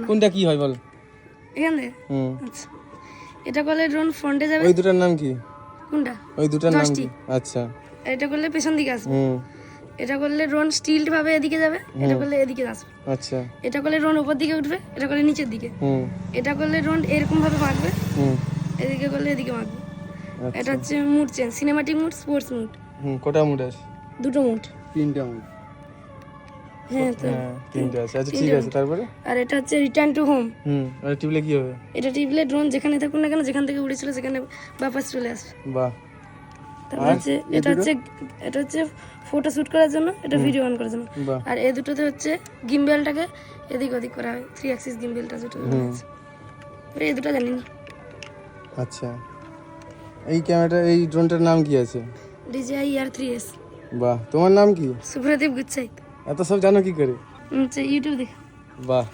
কোনটা কি হয় বল? এখানে আচ্ছা, এটা করলে ড্রোন ফ্রন্টে যাবে। ওই দুটার নাম কি? কোনটা? ওই দুটার নাম কি? আচ্ছা, এটা করলে পেছন দিকে আসবে। এটা করলে ড্রোন স্টিলড ভাবে এদিকে যাবে, এটা করলে এদিকে আসবে। আচ্ছা, এটা করলে ড্রোন উপর দিকে উঠবে, এটা করলে নিচের দিকে। এটা করলে ড্রোন এরকম ভাবে মারবে, এদিকে করলে এদিকে মারবে। এটা হচ্ছে mood change, cinematic mood, sports mood. কটা মুড আছে? দুটো মুড। তিনটা মুড। হ্যাঁ তো তিনটা আছে। আচ্ছা ঠিক আছে, তারপরে? আর এটা হচ্ছে রিটার্ন টু হোম। আর টিপলে কি হবে? এটা টিপলে ড্রোন যেখানে থাকুক না কেন, যেখান থেকে উড়েছিল সেখানে বাপাস চলে আসবে। বাহ। তারপর হচ্ছে এটা হচ্ছে ফটো শুট করার জন্য, এটা ভিডিও অন করার জন্য। আর এই দুটোতে হচ্ছে গিম্বেলটাকে এদিক ওদিক করা হয়, 3 অ্যাক্সিস গিম্বেলটা যেটা আছে। এই দুটো জানি না। আচ্ছা, এই ক্যামেরাটা, এই ড্রোনটার নাম কি আছে? DJI ER3S। বাহ, তোমার নাম কি? সুপ্রদীপ গুচ্ছাইত। এত সব জানো কি করে? ইউটিউব দেখে। বাহ।